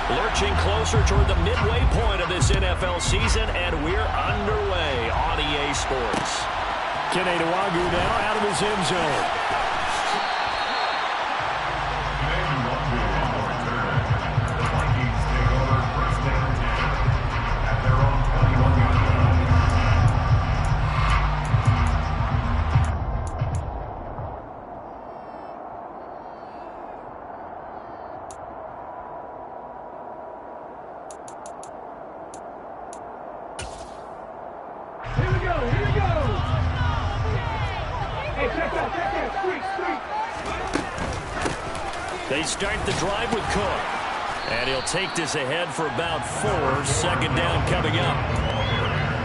Lurching closer toward the midway point of this NFL season, and we're underway on EA Sports. Keneduagu now out of his end zone. They start the drive with Cook. And he'll take this ahead for about 4. Second down coming up.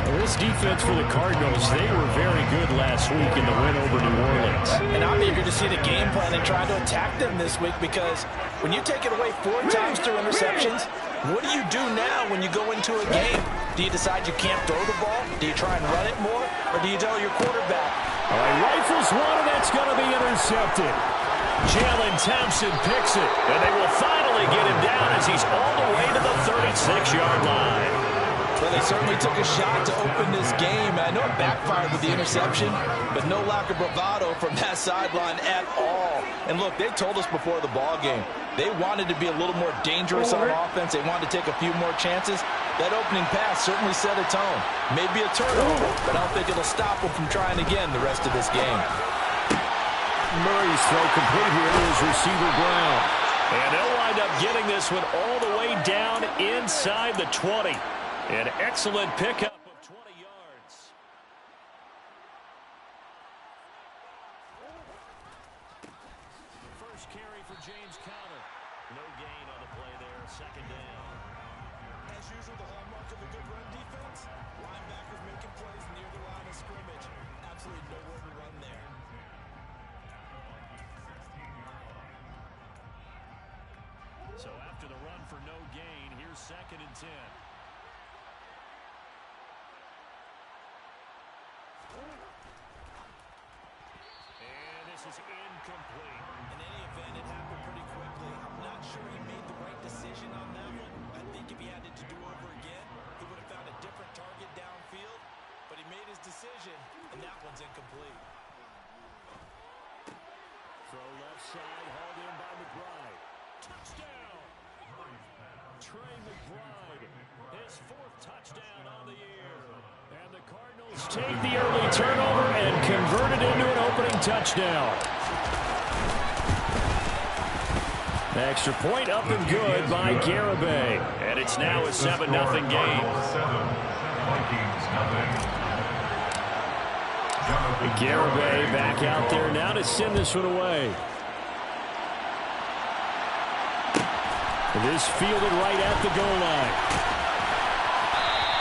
Well, this defense for the Cardinals, they were very good last week in the win over New Orleans. And I'm eager to see the game plan and try to attack them this week, because when you take it away 4 times through interceptions, what do you do now when you go into a game? Do you decide you can't throw the ball? Do you try and run it more? Or do you tell your quarterback? All right, rifles one, and that's going to be intercepted. Jalen Thompson picks it, and they will finally get him down as he's all the way to the 36-yard line. Well, they certainly took a shot to open this game. I know it backfired with the interception, but no lack of bravado from that sideline at all. And look, they told us before the ball game, they wanted to be a little more dangerous on offense. They wanted to take a few more chances. That opening pass certainly set a tone. Maybe a turnover, but I don't think it'll stop them from trying again the rest of this game. Murray's throw complete here to his receiver Brown. And they'll wind up getting this one all the way down inside the 20. An excellent pickup of 20 yards. First carry for James Conner. No gain on the play there. Second down. As usual, the hallmark of a good run defense, linebackers making plays near the line of scrimmage. Absolutely nowhere to run there. So after the run for no gain, here's 2nd and 10. And this is incomplete. In any event, it happened pretty quickly. I'm not sure he made the right decision on that one. I think if he had it to do over again, he would have found a different target downfield. But he made his decision, and that one's incomplete. Throw left side, hauled in by McBride. Touchdown! Trey McBride, his 4th touchdown on the year. And the Cardinals take the early turnover and convert it into an opening touchdown. Extra point up and good by Garibay. And it's now a 7-0 game. Garibay back out there now to send this one away. It is fielded right at the goal line.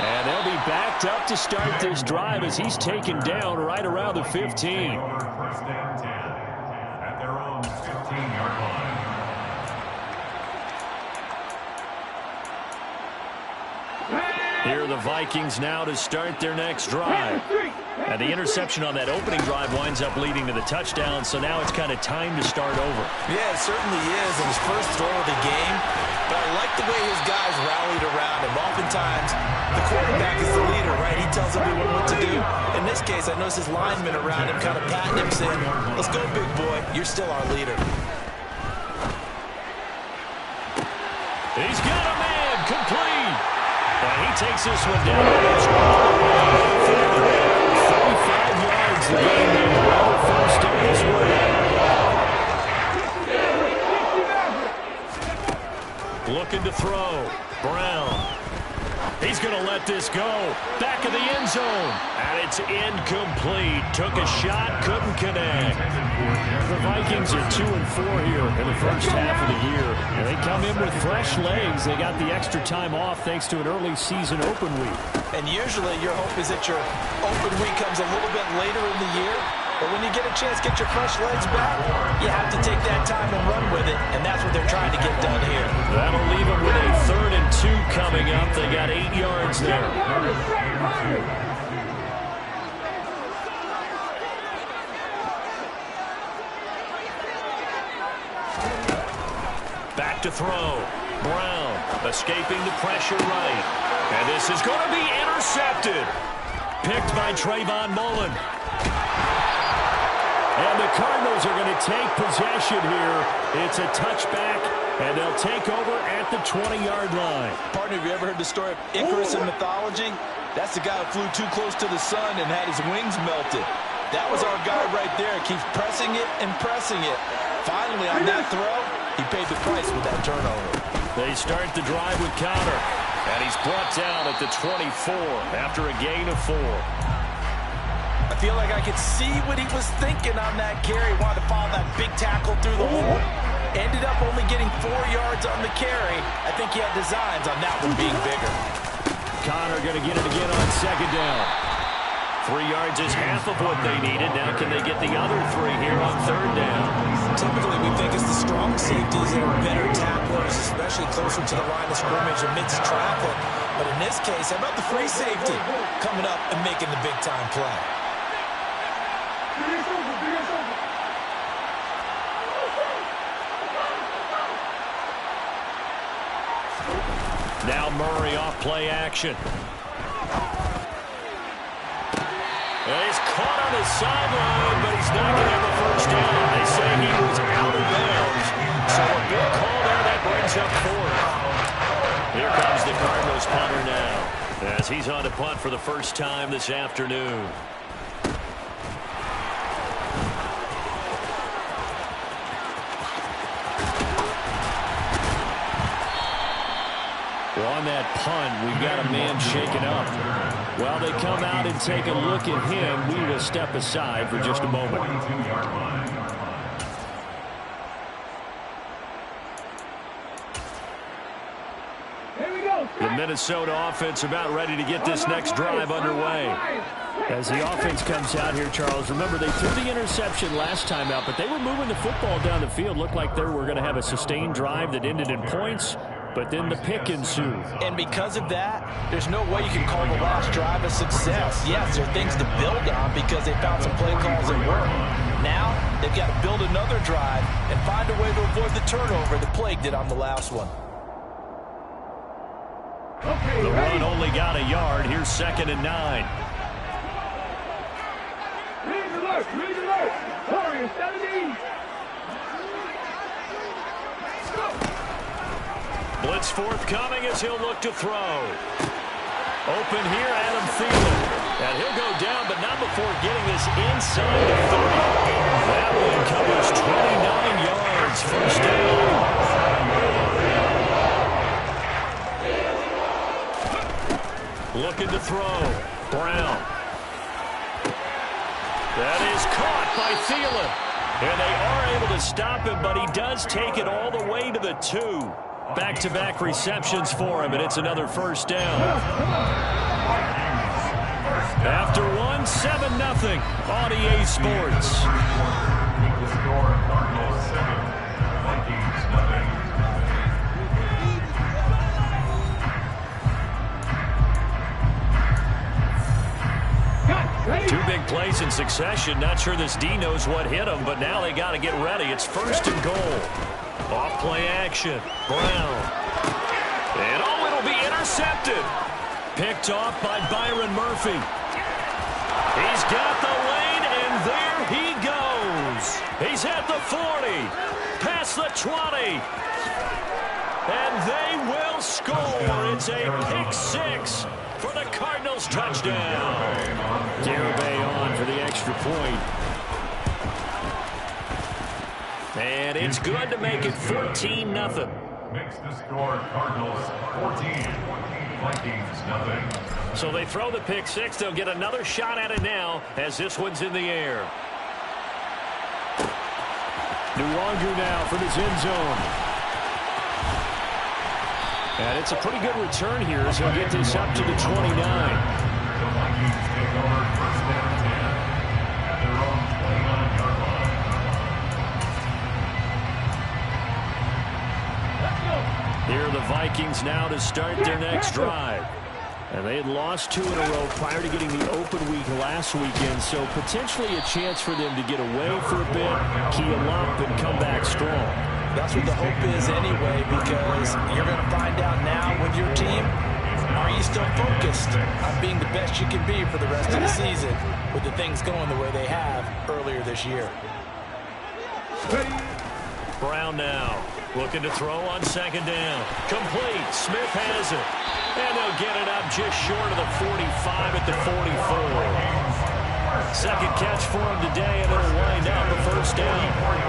And they'll be backed up to start this drive as he's taken down right around the 15. First and 10 at their own 15-yard line. Here are the Vikings now to start their next drive. And the interception on that opening drive winds up leading to the touchdown, so now it's kind of time to start over. Yeah, it certainly is, in his first throw of the game. But I like the way his guys rallied around him. Oftentimes, the quarterback is the leader, right? He tells everyone what to do. In this case, I noticed his linemen around him kind of patting him, saying, "Let's go, big boy. You're still our leader." He's got a man complete. And he takes this one down. It's all the way. 35 yards the game there. Well, first down this way. Looking to throw. Brown. He's going to let this go. Back of the end zone. And it's incomplete. Took a shot, couldn't connect. The Vikings are 2-4 here in the first half of the year. And they come in with fresh legs. They got the extra time off thanks to an early season open week. And usually your hope is that your open week comes a little bit later in the year. But when you get a chance to get your fresh legs back, you have to take that time and run with it. And that's what they're trying to get done here. That'll leave them with a 3rd and 2 coming up. They got 8 yards there. Back to throw. Brown escaping the pressure right. And this is going to be intercepted. Picked by Trayvon Mullen. And the Cardinals are going to take possession here. It's a touchback, and they'll take over at the 20-yard line. Partner, have you ever heard the story of Icarus in mythology? That's the guy who flew too close to the sun and had his wings melted. That was our guy right there. Keeps pressing it and pressing it. Finally, on that throw, he paid the price with that turnover. They start the drive with Conner. And he's brought down at the 24 after a gain of 4. I feel like I could see what he was thinking on that carry. Wanted to follow that big tackle through the hole. Ended up only getting 4 yards on the carry. I think he had designs on that one being bigger. Conner going to get it again on second down. 3 yards is half of what they needed. Now can they get the other 3 here on third down? Typically, we think it's the strong safeties that are better tacklers, especially closer to the line of scrimmage amidst traffic. But in this case, how about the free safety coming up and making the big-time play? Now Murray off play action. And he's caught on the sideline, but he's not going to have a first down. They say he was out of bounds. So a good call there that brings up 4th. Here comes the Cardinals punter now, as he's on to punt for the first time this afternoon. Well, on that punt, we've got a man shaken up. While they come out and take a look at him, we will step aside for just a moment. The Minnesota offense about ready to get this next drive underway. As the offense comes out here, Charles, remember they threw the interception last time out, but they were moving the football down the field. Looked like they were going to have a sustained drive that ended in points. But then the pick ensued. And because of that, there's no way you can call the last drive a success. Yes, there are things to build on because they found some play calls that work. Now, they've got to build another drive and find a way to avoid the turnover that plagued it on the last one. The run only got a yard. Here's 2nd and 9. Read alert! Warriors 17! Blitz forthcoming as he'll look to throw. Open here, Adam Thielen. And he'll go down, but not before getting this inside the 30. That one covers 29 yards. First down. Looking to throw. Brown. That is caught by Thielen. And they are able to stop him, but he does take it all the way to the 2. Back-to-back receptions for him, and it's another first down. After one, 7-0 on EA Sports. Two big plays in succession. Not sure this D knows what hit him, but now they got to get ready. It's 1st and goal. Off play action. Brown. And it'll be intercepted. Picked off by Byron Murphy. He's got the lane, and there he goes. He's at the 40. Past the 20. And they will score. It's a pick 6 for the Cardinals touchdown. Garibay on for the extra point. And it's good to make it 14-0. Makes the score Cardinals 14, Vikings nothing. So they throw the pick 6. They'll get another shot at it now as this one's in the air. Nwangu now from his end zone. And it's a pretty good return here as he'll get this up to the 29. The Vikings take over 1st and 10 at their own 29-yard line. Here are the Vikings now to start their next drive. And they had lost 2 in a row prior to getting the open week last weekend, so potentially a chance for them to get away for a bit, key them up, and come back strong. That's what the hope is anyway, because you're going to find out now with your team, are you still focused on being the best you can be for the rest of the season with the things going the way they have earlier this year? Brown now looking to throw on second down. Complete. Smith has it. And they'll get it up just short of the 45 at the 44. Second catch for him today, and it'll wind up a first down.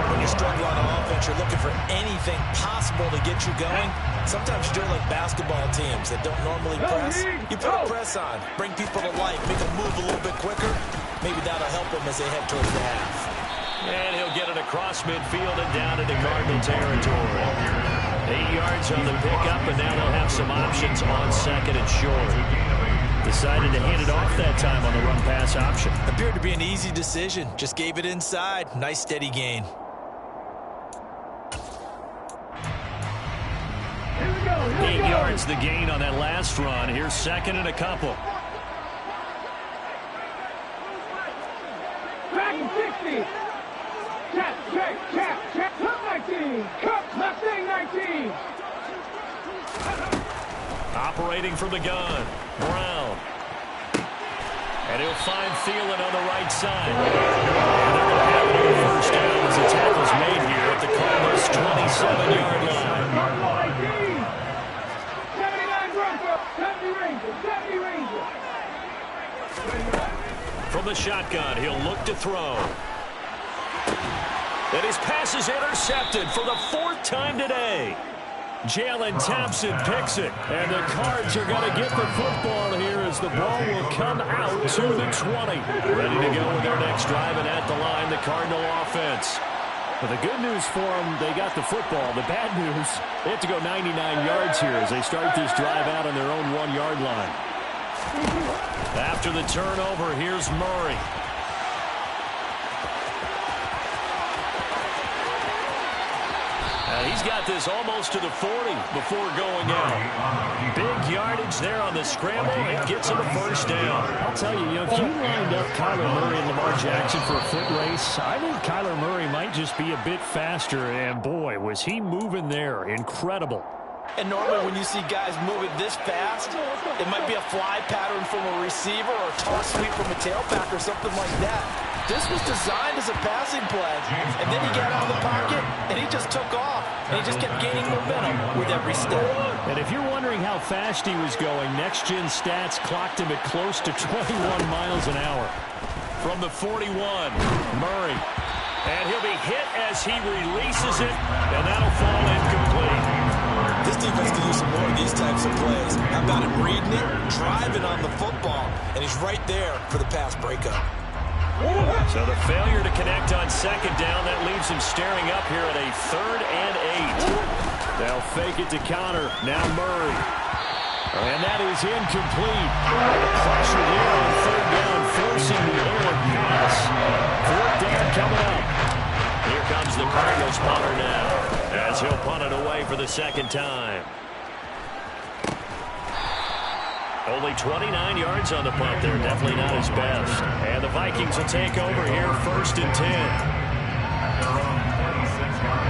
When you struggle on offense, you're looking for anything possible to get you going. Sometimes you do it like basketball teams that don't normally press. You put a press on, bring people to life, make them move a little bit quicker. Maybe that'll help them as they head towards the half. And he'll get it across midfield and down into Cardinal territory. 8 yards on the pickup, and now they'll have some options on second and short. Decided to hand it off that time on the run-pass option. Appeared to be an easy decision. Just gave it inside. Nice steady gain. Here we go. 8 yards the gain on that last run. Here's second and a couple. Back in 60. Check. Cup 19. Cup Mustang 19. Operating from the gun. Brown. And he'll find Thielen on the right side. And they're going to have another first down as the tackle's made here at the Cardinals' 27-yard line. 79 Bronco. 70 Ranger. From the shotgun, he'll look to throw. And his pass is intercepted for the 4th time today. Jalen Thompson picks it, and the Cards are going to get the football here as the ball will come out to the 20. Ready to go with their next drive, and at the line, the Cardinal offense. Well, the good news for them, they got the football. The bad news, they have to go 99 yards here as they start this drive out on their own 1-yard line. After the turnover, here's Murray. He's got this almost to the 40 before going out. Big yardage there on the scramble. It gets him a first down. I'll tell you, if you lined up Kyler Murray and Lamar Jackson for a foot race, I think Kyler Murray might just be a bit faster. And, boy, was he moving there. Incredible. And normally when you see guys moving this fast, it might be a fly pattern from a receiver or a toss sweep from a tailback or something like that. This was designed as a passing play, and then he got out of the pocket, and he just took off, and he just kept gaining momentum with every step. And if you're wondering how fast he was going, next-gen stats clocked him at close to 21 miles an hour. From the 41, Murray. And he'll be hit as he releases it, and that'll fall incomplete. This defense can use some more of these types of plays. How about him reading it, driving on the football, and he's right there for the pass breakup. So the failure to connect on second down, that leaves him staring up here at a 3rd and 8. They'll fake it to counter. Now Murray. And that is incomplete. The pressure there on 3rd down, forcing the errant pass. 4th down coming up. Here comes the Cardinals punter now, as he'll punt it away for the 2nd time. Only 29 yards on the punt there. Definitely not his best. And the Vikings will take over here, 1st and 10. At their own 26-yard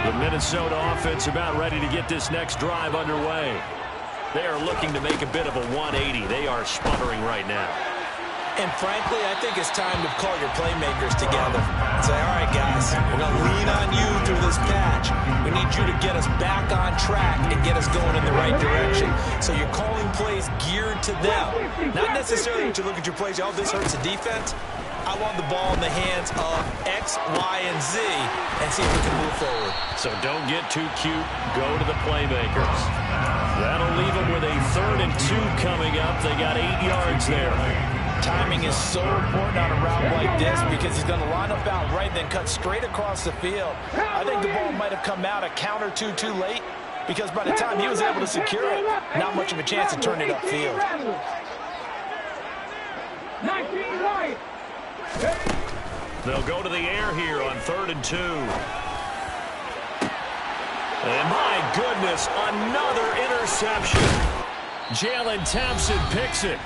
line. The Minnesota offense about ready to get this next drive underway. They are looking to make a bit of a 180. They are sputtering right now. And frankly, I think it's time to call your playmakers together and say, all right, guys, we're going to lean on you through this patch. We need you to get us back on track and get us going in the right direction. So you're calling plays geared to them. Not necessarily that you look at your plays, oh, this hurts the defense. I want the ball in the hands of X, Y, and Z and see if we can move forward. So don't get too cute. Go to the playmakers. That'll leave them with a 3rd and 2 coming up. They got 8 yards there. Timing is so important on a route like this because he's going to line up out right, then cut straight across the field. I think the ball might have come out a count or two too late because by the time he was able to secure it, not much of a chance to turn it upfield. 19 right. They'll go to the air here on 3rd and 2. And my goodness, another interception. Jalen Thompson picks it.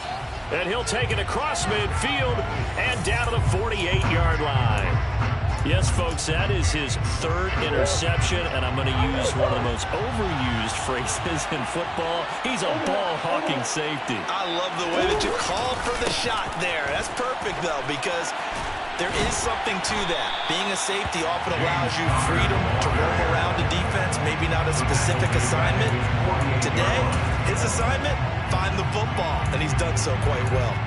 And he'll take it across midfield and down to the 48-yard line. Yes, folks, that is his third interception, and I'm going to use one of the most overused phrases in football. He's a ball-hawking safety. I love the way that you called for the shot there. That's perfect, though, because there is something to that. Being a safety often allows you freedom to roam around the defense, maybe not a specific assignment. Today, his assignment, find the football, and he's done so quite well.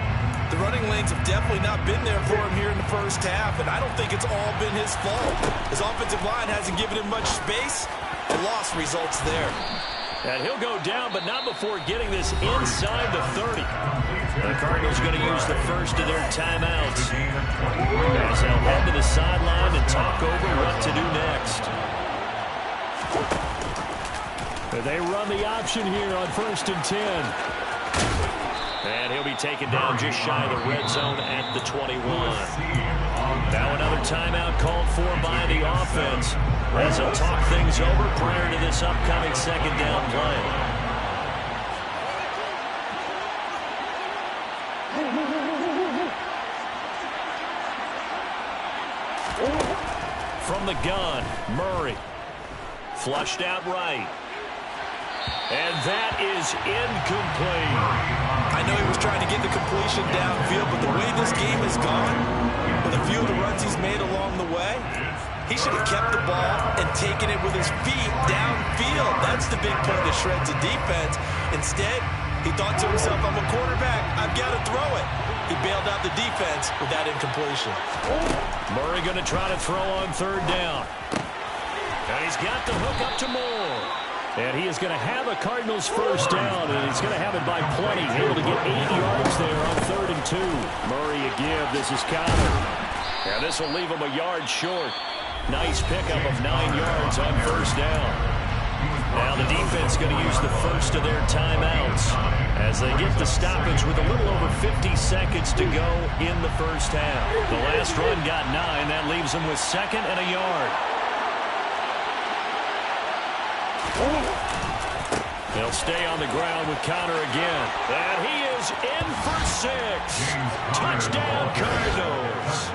The running lanes have definitely not been there for him here in the first half, and I don't think it's all been his fault. His offensive line hasn't given him much space. The loss results there. And he'll go down, but not before getting this inside the 30. The Cardinals going to use the first of their timeouts as they'll head to the sideline and talk over what to do next. They run the option here on 1st and 10. And he'll be taken down just shy of the red zone at the 21. Now another timeout called for by the offense as they'll talk things over prior to this upcoming second down play. From the gun, Murray. Flushed out right. And that is incomplete. I know he was trying to get the completion downfield, but the way this game has gone, with a few of the runs he's made along the way, he should have kept the ball and taken it with his feet downfield. That's the big play that shreds the defense. Instead, he thought to himself, I'm a quarterback, I've got to throw it. He bailed out the defense with that incompletion. Murray going to try to throw on 3rd down. And he's got the hook up to Moore. And he is going to have a Cardinals first down, and he's going to have it by plenty. Able to get 8 yards there on 3rd and 2. Murray a give. This is Connor. And this will leave him a yard short. Nice pickup of 9 yards on 1st down. Now the defense going to use the first of their timeouts as they get the stoppage with a little over 50 seconds to go in the first half. The last run got 9. That leaves them with 2nd and a yard. They'll stay on the ground with Connor again. And he is in for 6. Touchdown, Cardinals.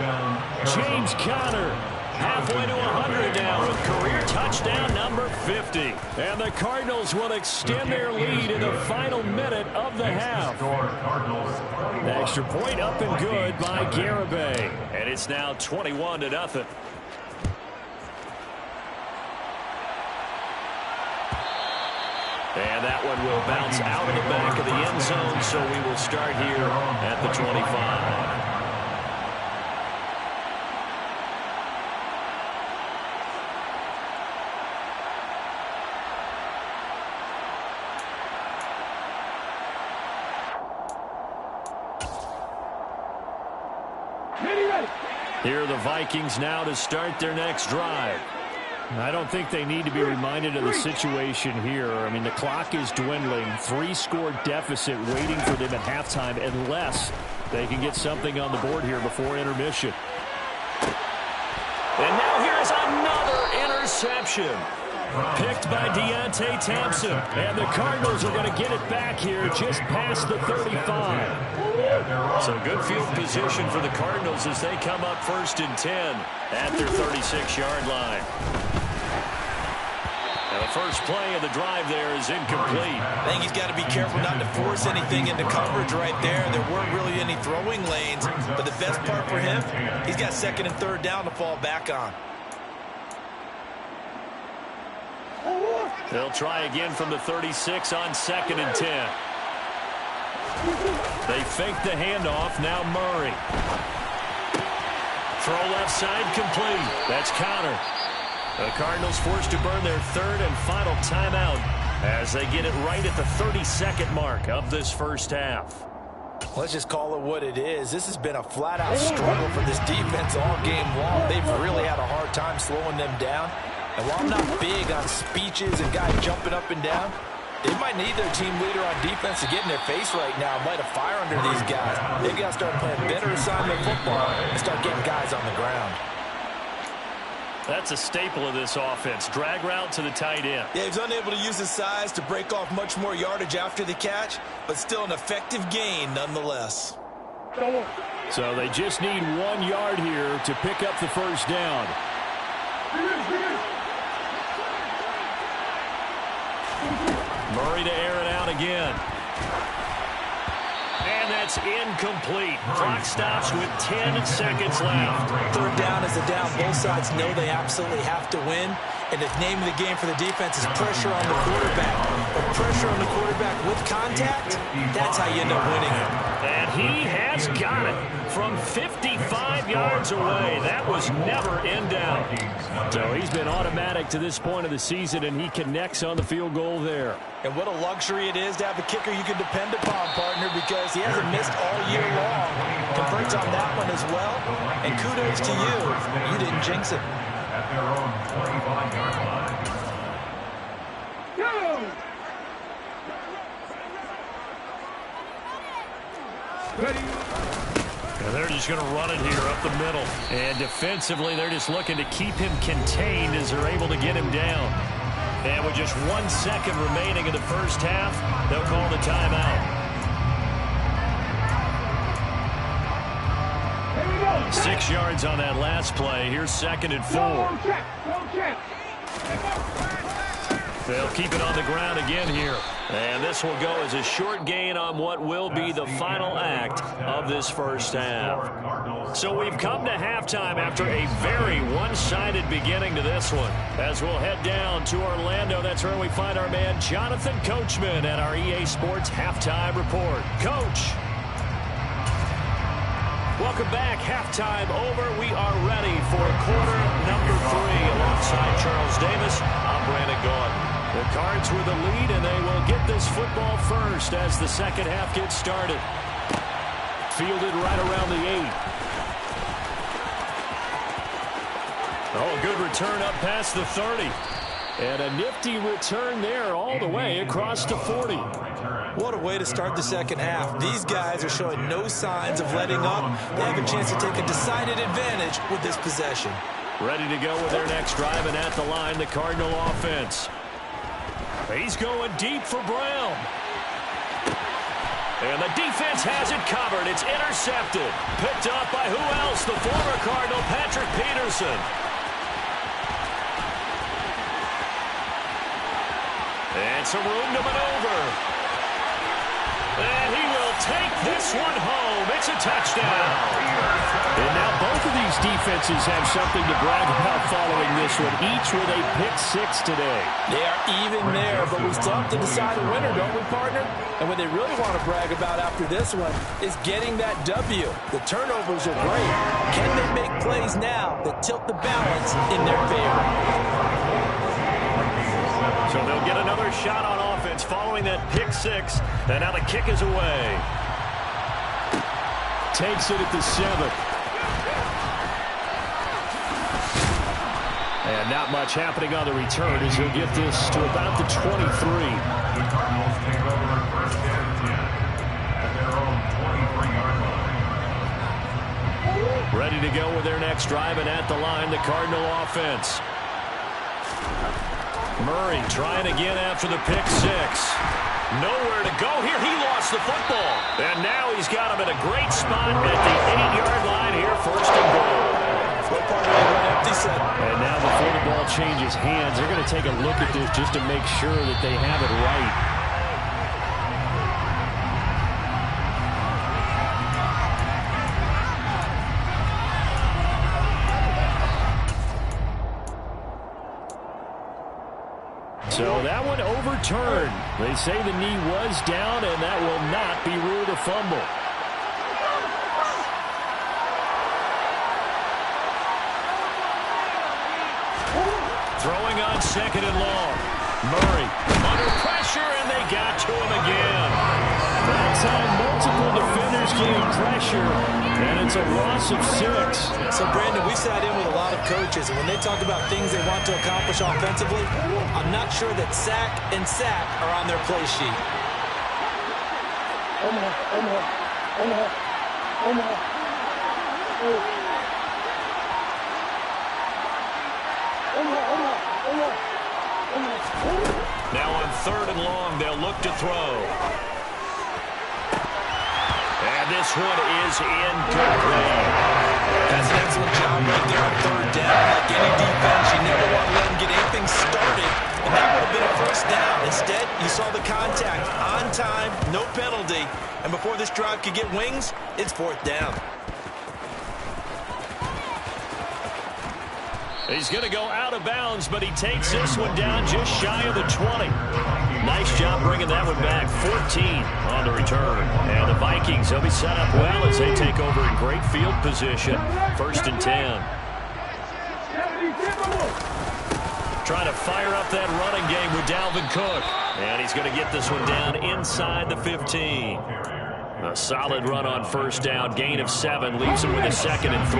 James Conner halfway to 100 now with career touchdown number 50. And the Cardinals will extend their lead in the final minute of the half. The extra point up and good by Garibay. And it's now 21-0. And that one will bounce out of the back of the end zone, so we will start here at the 25. Here are the Vikings now to start their next drive. I don't think they need to be reminded of the situation here. I mean, the clock is dwindling. 3-score deficit waiting for them at halftime unless they can get something on the board here before intermission. And now here's another interception. Picked by Deontay Thompson. And the Cardinals are going to get it back here just past the 35. So good field position for the Cardinals as they come up 1st and 10 at their 36-yard line. And the first play of the drive there is incomplete. I think he's got to be careful not to force anything into coverage right there. There weren't really any throwing lanes, but the best part for him, he's got 2nd and 3rd down to fall back on. They'll try again from the 36 on 2nd and 10. They fake the handoff. Now Murray. Throw left side complete. That's Connor. The Cardinals forced to burn their 3rd and final timeout as they get it right at the 32nd mark of this first half. Let's just call it what it is. This has been a flat-out struggle for this defense all game long. They've really had a hard time slowing them down. And while I'm not big on speeches and guys jumping up and down, they might need their team leader on defense to get in their face right now and light a fire under these guys. They've got to start playing better assignment football and start getting guys on the ground. That's a staple of this offense. Drag route to the tight end. Yeah, he's unable to use his size to break off much more yardage after the catch, but still an effective gain nonetheless. So they just need 1 yard here to pick up the first down. Murray to air it out again. And that's incomplete. Clock stops with 10 seconds left. Third down is a down. Both sides know they absolutely have to win. And the name of the game for the defense is pressure on the quarterback. But pressure on the quarterback with contact, that's how you end up winning it. And he has got it from 55 yards away. That was never in doubt. So he's been automatic to this point of the season, and he connects on the field goal there. And what a luxury it is to have a kicker you can depend upon, partner, because he hasn't missed all year long. Converts on that one as well. And kudos to you. You didn't jinx it. At their own 25-yard line. And they're just going to run it here up the middle. And defensively, they're just looking to keep him contained as they're able to get him down. And with just 1 second remaining in the first half, they'll call the timeout. 6 yards on that last play. Here's 2nd and 4. They'll keep it on the ground again here. And this will go as a short gain on what will be the final act of this first half. So we've come to halftime after a very one-sided beginning to this one. As we'll head down to Orlando, that's where we find our man Jonathan Coachman at our EA Sports Halftime Report. Coach. Welcome back. Halftime over. We are ready for quarter number 3. Alongside Charles Davis, I'm Brandon Gaudin. The Cards with the lead, and they will get this football first as the second half gets started. Fielded right around the 8. Oh, good return up past the 30. And a nifty return there all the way across to 40. What a way to start the second half. These guys are showing no signs of letting up. They have a chance to take a decided advantage with this possession. Ready to go with their next drive, and at the line, the Cardinal offense. He's going deep for Brown. And the defense has it covered. It's intercepted. Picked up by who else? The former Cardinal, Patrick Peterson. And some room to maneuver. And he will take this one home. It's a touchdown. And now both of these defenses have something to brag about following this one, each with a pick 6 today. They are even there, but we still have to decide a winner, don't we, partner? And what they really want to brag about after this one is getting that W. The turnovers are great. Can they make plays now that tilt the balance in their favor? So they'll get another shot on offense following that pick 6. And now the kick is away. Takes it at the 7th. And not much happening on the return as he'll get this to about the 23. The Cardinals take over first and 10 at their own 23-yard line. Ready to go with their next drive, and at the line, the Cardinal offense. Murray trying again after the pick 6. Nowhere to go here. He lost the football. And now he's got him at a great spot at the 8-yard line here, 1st and goal. And now before the ball changes hands, they're going to take a look at this just to make sure that they have it right. So that one overturned. They say the knee was down, and that will not be ruled a fumble. Throwing on 2nd and long. Murray under pressure, and they got to him again. That's how multiple defenders getting pressure, and it's a loss of 6. So, Brandon, we sat in with a lot of coaches, and when they talk about things they want to accomplish offensively, I'm not sure that sack and sack are on their play sheet. Now on 3rd and long, they'll look to throw. And this one is incomplete. That's an excellent job right there on 3rd down. Like any defense, you never want to let them get anything started. And that would have been a 1st down. Instead, you saw the contact on time, no penalty. And before this drive could get wings, it's 4th down. He's going to go out of bounds, but he takes this one down just shy of the 20. Nice job bringing that one back. 14 on the return. And the Vikings, they'll be set up well as they take over in great field position. 1st and 10. Trying to fire up that running game with Dalvin Cook. And he's going to get this one down inside the 15. A solid run on 1st down. Gain of 7 leaves him with a 2nd and 3.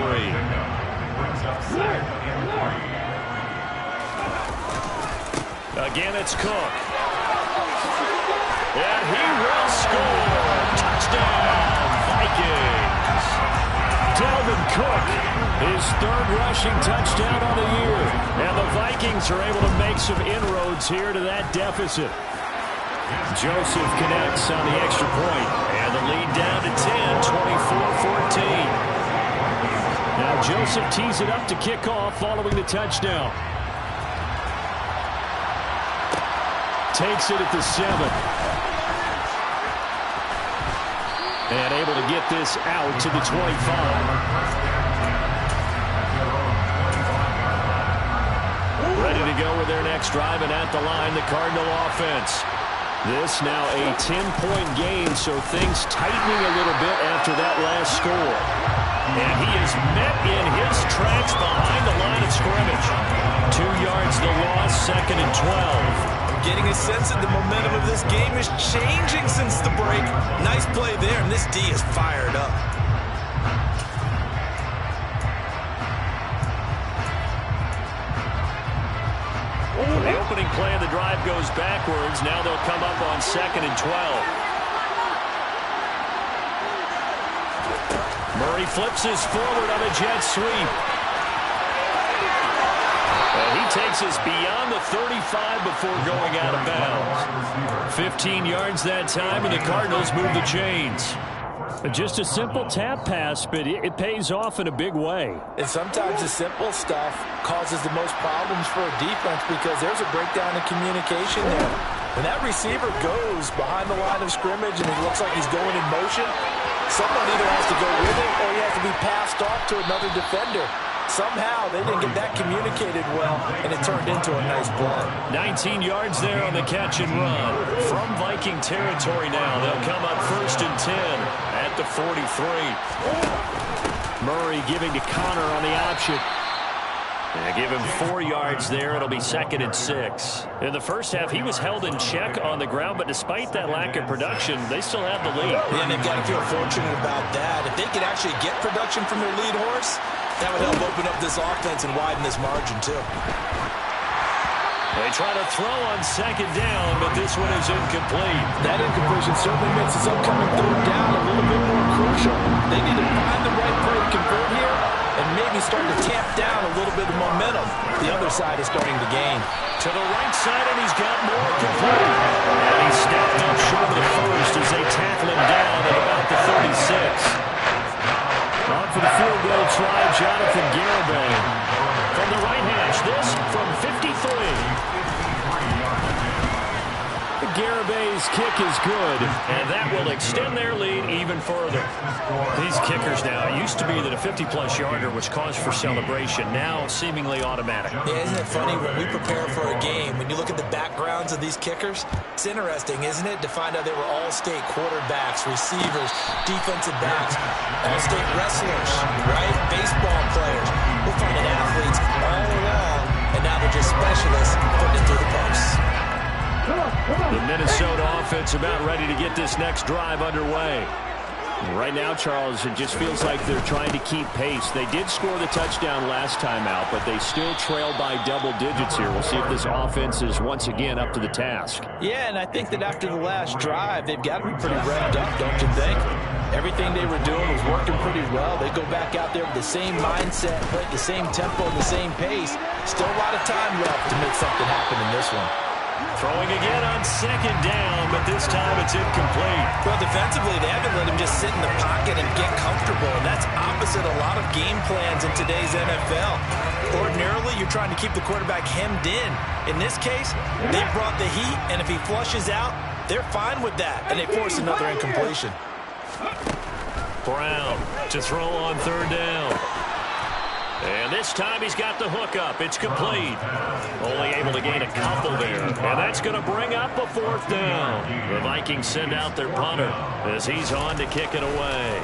Again, it's Cook. And he will score. Touchdown, Vikings. Dalvin Cook, his 3rd rushing touchdown on the year. And the Vikings are able to make some inroads here to that deficit. Joseph connects on the extra point. And the lead down to 10, 24-14. Now Joseph tees it up to kick off following the touchdown. Takes it at the 7. And able to get this out to the 25. Ready to go with their next drive, and at the line, the Cardinal offense. This now a 10-point gain, so things tightening a little bit after that last score. And he is met in his tracks behind the line of scrimmage. 2 yards the loss, 2nd and 12. Getting a sense that the momentum of this game is changing since the break. Nice play there, and this D is fired up. The opening play of the drive goes backwards. Now they'll come up on 2nd and 12. Murray flips his forward on a jet sweep. And he takes us beyond the 35 before going out of bounds. 15 yards that time, and the Cardinals move the chains. Just a simple tap pass, but it pays off in a big way. And sometimes the simple stuff causes the most problems for a defense because there's a breakdown in communication there. When that receiver goes behind the line of scrimmage and it looks like he's going in motion, someone either has to go with it or he has to be passed off to another defender. Somehow they didn't get that communicated well, and it turned into a nice play. 19 yards there on the catch and run. From Viking territory now, they'll come up 1st and 10 at the 43. Murray giving to Connor on the option. Give him 4 yards there. It'll be 2nd and 6. In the first half, he was held in check on the ground, but despite that lack of production, they still have the lead. Yeah, they've got to feel fortunate about that. If they could actually get production from their lead horse, that would help open up this offense and widen this margin, too. They try to throw on 2nd down, but this one is incomplete. That incompletion certainly makes this upcoming 3rd down a little bit more crucial. They need to find the right play to convert here and maybe start to tamp down a little bit of momentum. The other side is starting to gain. To the right side, and he's got more complete. And he's stepped up short of the first as they tackle him down at about the 36. On for the field goal try, Jonathan Garibay. From the right hash, this from 53. Garibay's kick is good, and that will extend their lead even further. These kickers now, it used to be that a 50-plus yarder was cause for celebration, now seemingly automatic. Yeah, isn't it funny when we prepare for a game, when you look at the backgrounds of these kickers, it's interesting, isn't it, to find out they were all-state quarterbacks, receivers, defensive backs, all-state wrestlers, right, baseball players. We're finding athletes all along, and now they're just specialists putting it through the posts. The Minnesota offense about ready to get this next drive underway. Right now, Charles, it just feels like they're trying to keep pace. They did score the touchdown last time out, but they still trail by double digits here. We'll see if this offense is once again up to the task. Yeah, and I think that after the last drive, they've got to be pretty revved up, don't you think? Everything they were doing was working pretty well. They go back out there with the same mindset, play the same tempo, and the same pace. Still a lot of time left to make something happen in this one. Throwing again on second down, but this time it's incomplete. Well, defensively, they haven't let him just sit in the pocket and get comfortable, and that's opposite a lot of game plans in today's NFL. Ordinarily, you're trying to keep the quarterback hemmed in. In this case, they brought the heat, and if he flushes out, they're fine with that, and they force another incompletion. Brown to throw on third down. And this time he's got the hook up. It's complete. Only able to gain a couple there. And that's going to bring up a fourth down. The Vikings send out their punter as he's on to kick it away.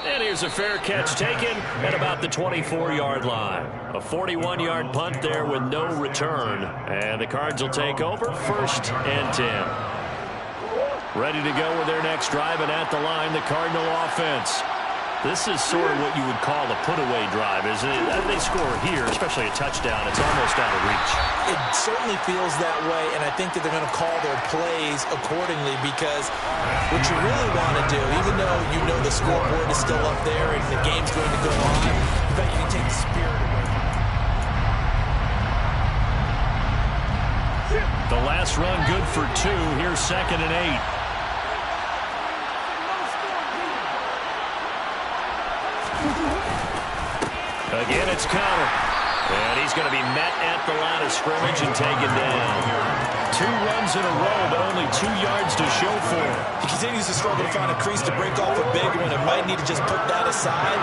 And here's a fair catch taken at about the 24-yard line. A 41-yard punt there with no return. And the Cards will take over 1st and 10. Ready to go with their next drive, and at the line, the Cardinal offense. This is sort of what you would call a put-away drive, isn't it? They score here, especially a touchdown. It's almost out of reach. It certainly feels that way, and I think that they're going to call their plays accordingly, because what you really want to do, even though you know the scoreboard is still up there and the game's going to go on, but you can take the spirit away. The last run good for 2. Here's 2nd and 8. Again, it's Conner. And he's going to be met at the line of scrimmage and taken down. 2 runs in a row, but only 2 yards to show for him. He continues to struggle to find a crease to break off a big one, and might need to just put that aside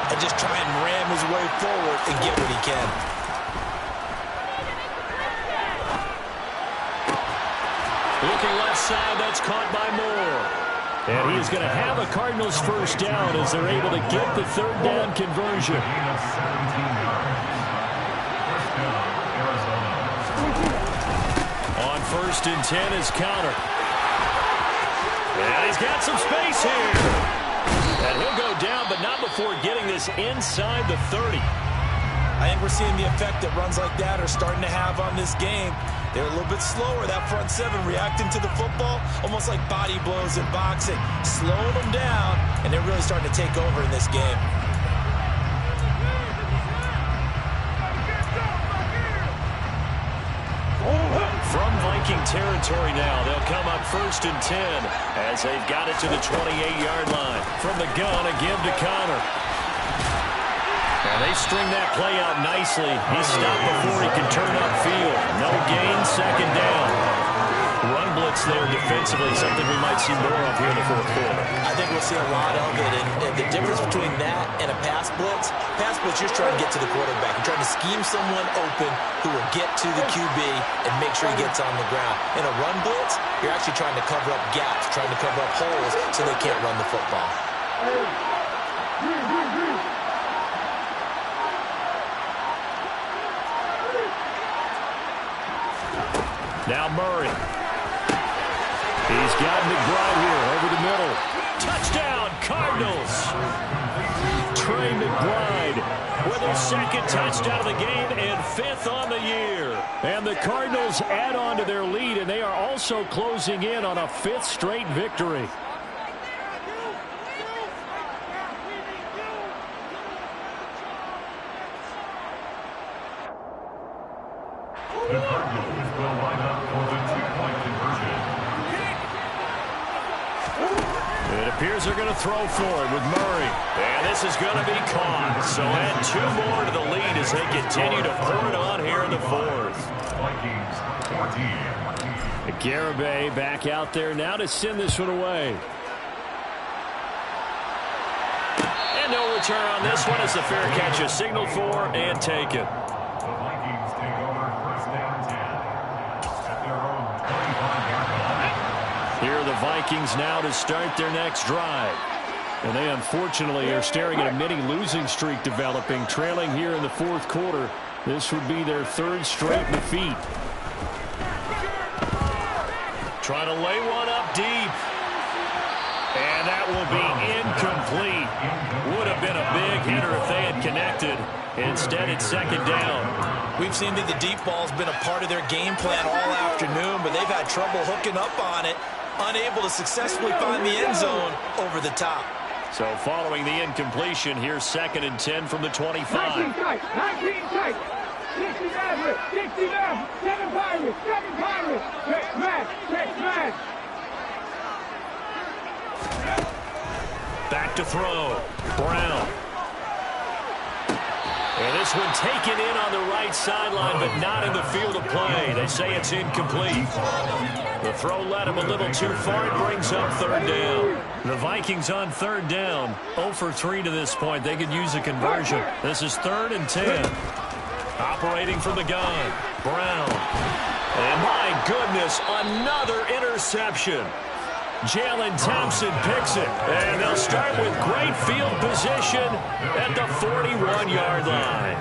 and just try and ram his way forward and get what he can. Looking left side, that's caught by Moore. And he is going to have a Cardinals first down as they're able to get the third down conversion. On 1st and 10 is Conner. And he's got some space here. And he'll go down, but not before getting this inside the 30. I think we're seeing the effect that runs like that are starting to have on this game. They're a little bit slower, that front 7, reacting to the football, almost like body blows in boxing, slowing them down, and they're really starting to take over in this game. From Viking territory now, they'll come up 1st and 10 as they've got it to the 28-yard line. From the gun, a give to Conner. And they string that play out nicely. He's stopped before he can turn upfield. No gain, 2nd down. Run blitz there defensively, something we might see more of here in the 4th quarter. I think we'll see a lot of it, and the difference between that and a pass blitz, you're just trying to get to the quarterback. You're trying to scheme someone open who will get to the QB and make sure he gets on the ground. In a run blitz, you're actually trying to cover up gaps, trying to cover up holes so they can't run the football. Now Murray. He's got McBride here over the middle. Touchdown, Cardinals. Trey McBride with his 2nd touchdown of the game and 5th on the year. And the Cardinals add on to their lead, and they are also closing in on a 5th straight victory. The Cardinals will line up for the 2-point conversion. It appears they're going to throw for it with Murray. And this is going to be caught. So add 2 more to the lead as they continue to pour it on here in the 4th. Vikings 14. Garibay back out there now to send this one away. And no return on this one as the fair catch is signaled for and taken. The Vikings take over 1st down 10 at their own 25-yard line. Here are the Vikings now to start their next drive. And they unfortunately are staring at a mini losing streak developing, trailing here in the 4th quarter. This would be their 3rd straight defeat. Trying to lay one up deep. And that will be incomplete. Would have have been a big hitter if they had connected. Instead, it's second down. We've seen that the deep ball's been a part of their game plan all afternoon, but they've had trouble hooking up on it, unable to successfully find the end zone over the top. So following the incompletion, here's 2nd and 10 from the 25. 19 tight, 19 tight. 60 Maverick, 60 Maverick, 7 Pirates, 7 Pirates. Check man. Back to throw. Brown. And this one taken in on the right sideline, but not in the field of play. They say it's incomplete. The throw led him a little too far. It brings up 3rd down. The Vikings on 3rd down. 0 for 3 to this point. They could use a conversion. This is 3rd and 10. Operating from the gun. Brown. And my goodness, another interception. Jalen Thompson picks it. And they'll start with great field position at the 41-yard line.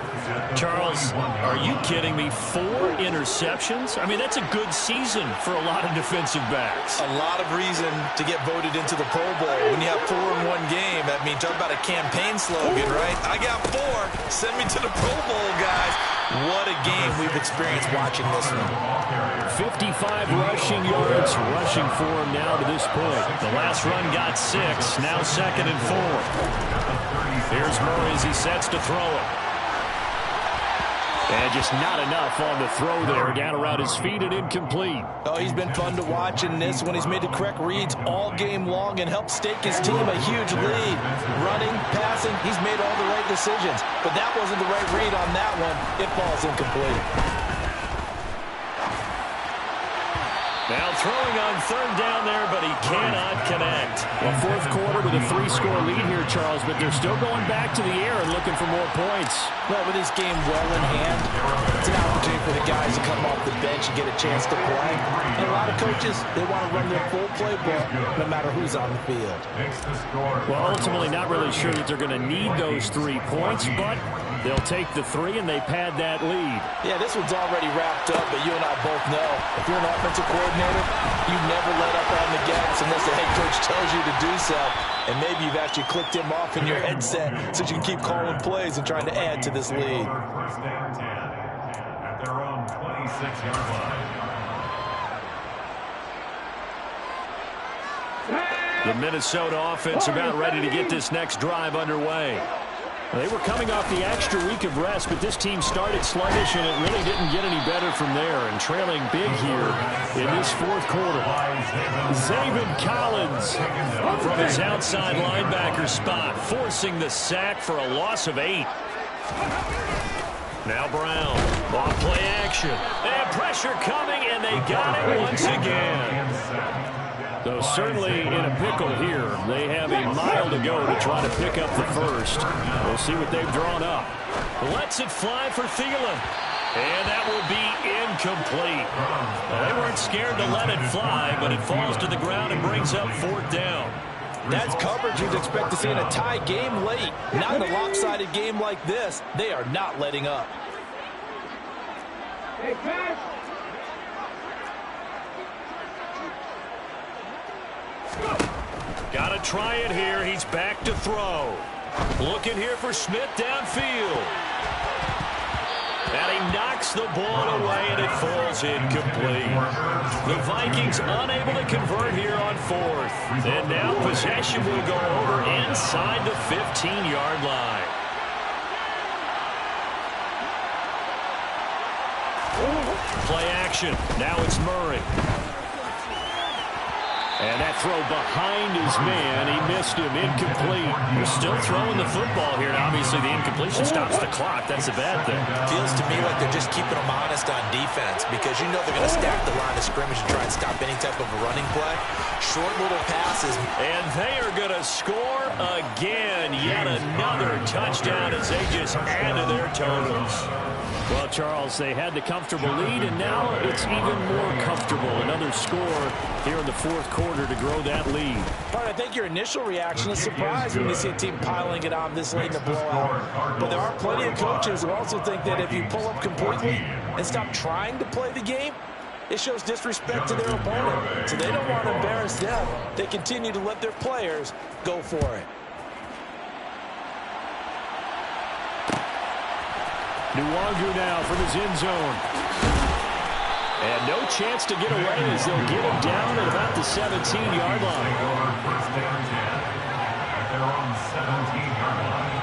Charles, are you kidding me? 4 interceptions? I mean, that's a good season for a lot of defensive backs. A lot of reason to get voted into the Pro Bowl. When you have 4 in one game, I mean, talk about a campaign slogan, right? I got 4. Send me to the Pro Bowl, guys. What a game we've experienced watching this one. 55 rushing yards rushing for him now to this point. The last run got 6. Now 2nd and 4. Here's Murray as he sets to throw it. And just not enough on the throw there. Down around his feet and incomplete. Oh, he's been fun to watch in this one. He's made the correct reads all game long and helped stake his team a huge lead. Running, passing, he's made all the right decisions. But that wasn't the right read on that one. It falls incomplete. Now throwing on 3rd down there, but he cannot connect. Well, 4th quarter with a 3-score lead here, Charles, but they're still going back to the air and looking for more points. Well, with this game well in hand, it's an opportunity for the guys to come off the bench and get a chance to play. And a lot of coaches, they want to run their full playbook no matter who's on the field. Well, ultimately not really sure that they're going to need those 3 points, but they'll take the 3 and they pad that lead. Yeah, this one's already wrapped up, but you and I both know if you're an offensive coordinator, you never let up on the gas unless the head coach tells you to do so. And maybe you've actually clicked him off in your headset so you can keep calling plays and trying to add to this lead. 1st and 10 at their own 26-yard line. The Minnesota offense about ready to get this next drive underway. They were coming off the extra week of rest, but this team started sluggish, and it really didn't get any better from there. And trailing big here in this 4th quarter. Zaven Collins from his outside linebacker spot, forcing the sack for a loss of 8. Now Brown, off play action, and pressure coming, and they got it once again. Though certainly in a pickle here. They have a mile to go to try to pick up the 1st. We'll see what they've drawn up. Lets it fly for Thielen. And that will be incomplete. Well, they weren't scared to let it fly, but it falls to the ground and brings up 4th down. That's coverage you'd expect to see in a tie game late. Not in a lopsided game like this. They are not letting up. Hey, pass. Got to try it here. He's back to throw. Looking here for Smith downfield. And he knocks the ball away, and it falls incomplete. The Vikings unable to convert here on 4th. And now possession will go over inside the 15-yard line. Play action. Now it's Murray. And that throw behind his man, he missed him, incomplete. They're still throwing the football here, and obviously the incompletion stops the clock. That's a bad thing. Feels to me like they're just keeping them honest on defense because you know they're going to stack the line of scrimmage and try and stop any type of a running play. Short little passes. And they are going to score again. Yet another touchdown as they just add to their totals. Well, Charles, they had the comfortable lead, and now it's even more comfortable. Another score here in the 4th quarter to grow that lead. But I think your initial reaction is surprise when you see a team piling it on this late in the blowout. But there are plenty of coaches who also think that if you pull up completely and stop trying to play the game, it shows disrespect to their opponent. So they don't want to embarrass them. They continue to let their players go for it. Nwangu now from his end zone. And no chance to get away as they'll get him down at about the 17-yard line. First down 10 at their own 17-yard line.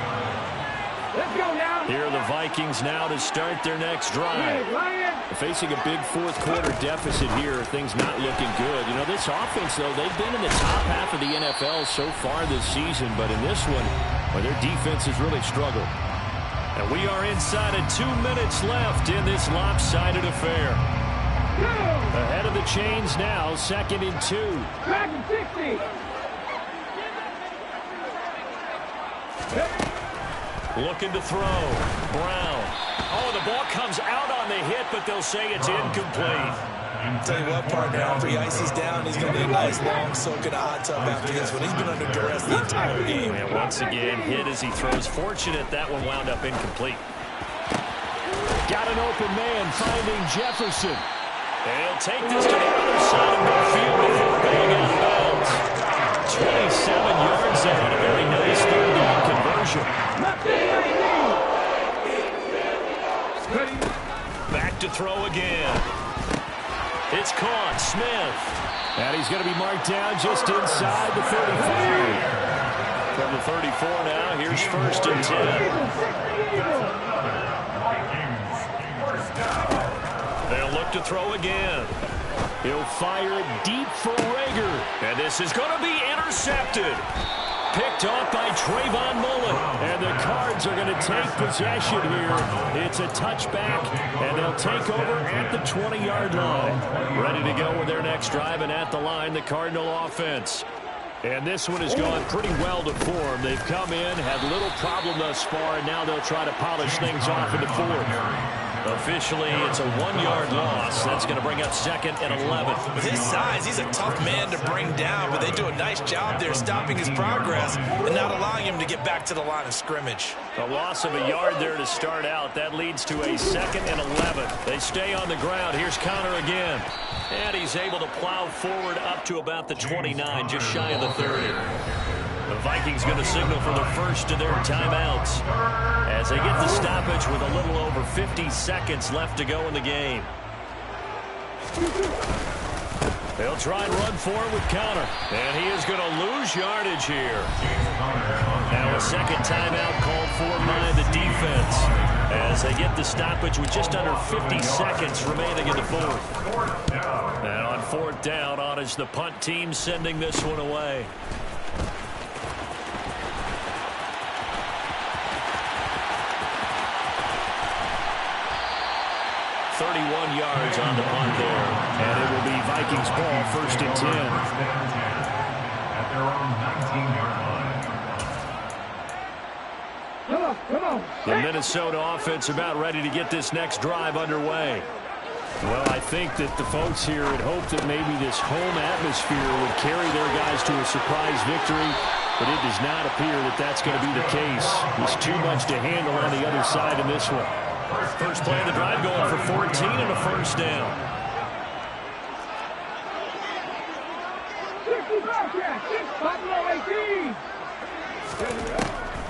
Let's go now. Here are the Vikings now to start their next drive. Facing a big fourth-quarter deficit here, things not looking good. You know, this offense, though, they've been in the top half of the NFL so far this season, but in this one, well, their defense has really struggled. And we are inside of 2 minutes left in this lopsided affair. Ahead of the chains now, 2nd and 2. Back and 60. Looking to throw. Brown. Oh, the ball comes out on the hit, but they'll say it's incomplete. Tell you what, partner, after he ices down, he's going to get a nice long soak in a hot tub after this one. He's been under duress the entire game. And once again, hit as he throws. Fortunate that one wound up incomplete. Got an open man finding Jefferson. And he'll take this to the other side of midfield before being out of bounds. 27 yards there on a very nice third down conversion. Back to throw again. It's caught. Smith. And he's going to be marked down just inside the 35. From the 34 now, here's 1st and 10. They'll look to throw again. He'll fire it deep for Rager. And this is going to be intercepted. Picked off by Trayvon Mullen. And the Cards are going to take possession here. It's a touchback, and they'll take over at the 20-yard line. Ready to go with their next drive, and at the line, the Cardinal offense. And this one has gone pretty well to form. They've come in, had little problem thus far, and now they'll try to polish things off in the 4th. Officially, it's a 1-yard loss. That's going to bring up 2nd and 11. With his size, he's a tough man to bring down, but they do a nice job there stopping his progress and not allowing him to get back to the line of scrimmage. A loss of a yard there to start out. That leads to a 2nd and 11. They stay on the ground. Here's Connor again. And he's able to plow forward up to about the 29, just shy of the 30. The Vikings going to signal for the first of their timeouts as they get the stoppage with a little over 50 seconds left to go in the game. They'll try and run for it with Connor. And he is going to lose yardage here. Now a second timeout called for by the defense as they get the stoppage with just under 50 seconds remaining in the 4th. And on 4th down, on is the punt team sending this one away. 31 yards on the punt there. And it will be Vikings ball, 1st and 10. At their own 19-yard line. Come on. The Minnesota offense about ready to get this next drive underway. Well, I think that the folks here had hoped that maybe this home atmosphere would carry their guys to a surprise victory, but it does not appear that that's going to be the case. There's too much to handle on the other side in this one. First play of the drive going for 14 and a 1st down.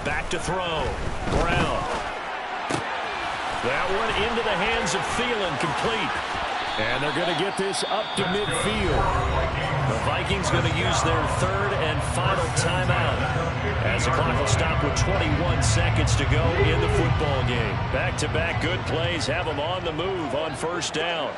Back to throw. Brown. That one into the hands of Thielen, complete. And they're going to get this up to midfield. The Vikings going to use their 3rd and final timeout as the clock will stop with 21 seconds to go in the football game. Back-to-back good plays have them on the move on 1st down.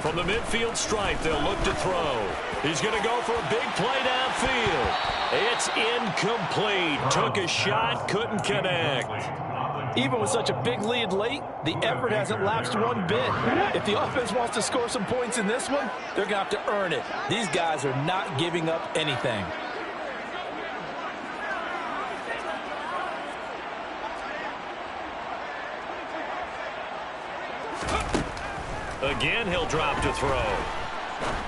From the midfield stripe, they'll look to throw. He's going to go for a big play downfield. It's incomplete. Took a shot, couldn't connect. Even with such a big lead late, the effort hasn't lapsed one bit. If the offense wants to score some points in this one, they're going to have to earn it. These guys are not giving up anything. Again, he'll drop to throw.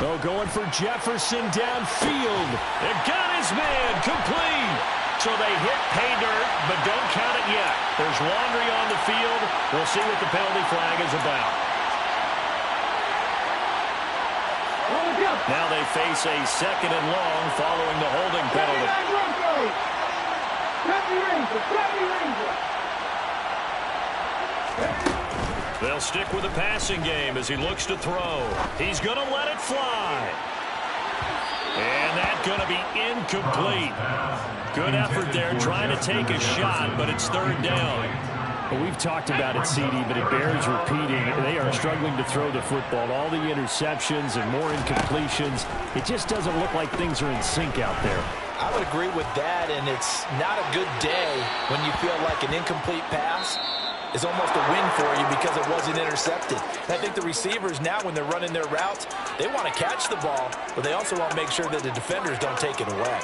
Oh, going for Jefferson downfield. It got his man, complete. So they hit pay dirt, but don't count it yet. There's laundry on the field. We'll see what the penalty flag is about. Now they face a 2nd and long following the holding penalty. They'll stick with the passing game as he looks to throw. He's going to let it fly. And that's going to be incomplete. Good effort there trying to take a shot, but it's 3rd down. Well, we've talked about it, CD, but it bears repeating. They are struggling to throw the football. All the interceptions and more incompletions. It just doesn't look like things are in sync out there. I would agree with that, and it's not a good day when you feel like an incomplete pass is almost a win for you because it wasn't intercepted. And I think the receivers now, when they're running their routes, they want to catch the ball, but they also want to make sure that the defenders don't take it away.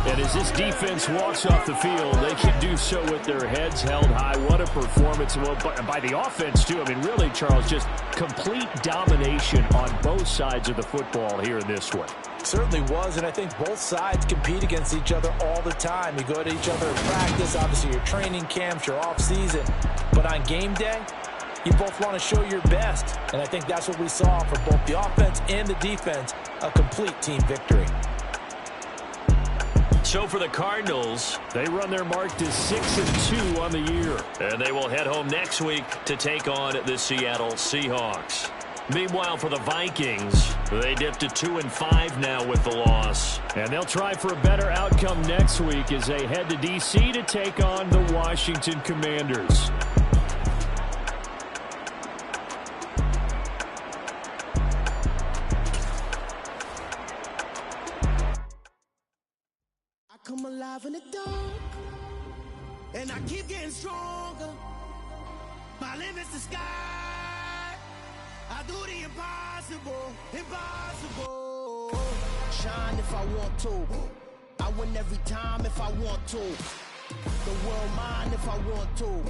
And as this defense walks off the field, they can do so with their heads held high. What a performance by the offense, too. I mean, really, Charles, just complete domination on both sides of the football here in this one. Certainly was, and I think both sides compete against each other all the time. You go to each other in practice, obviously your training camps, your off-season. But on game day, you both want to show your best. And I think that's what we saw from both the offense and the defense, a complete team victory. So for the Cardinals, they run their mark to 6-2 on the year. And they will head home next week to take on the Seattle Seahawks. Meanwhile, for the Vikings, they dipped to 2-5 now with the loss. And they'll try for a better outcome next week as they head to D.C. to take on the Washington Commanders. Come alive in the dark, and I keep getting stronger. My limit's the sky. I do the impossible, impossible. Shine if I want to. I win every time if I want to. The world mine if I want to.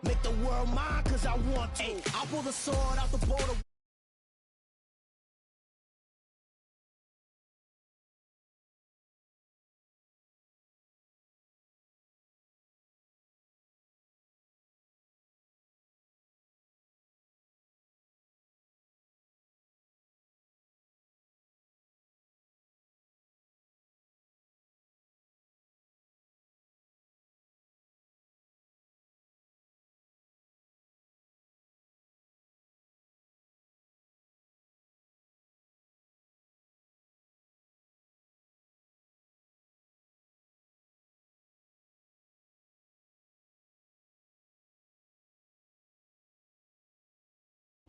Make the world mine cause I want to. I pull the sword out the border.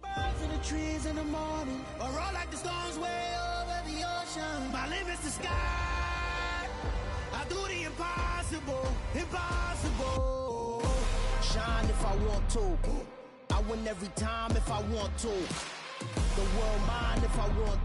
Birds in the trees in the morning, or roll like the storms way over the ocean. My limit's the sky. I do the impossible, impossible. Shine if I want to. I win every time if I want to. The world mine if I want to.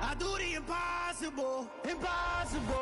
I do the impossible, impossible.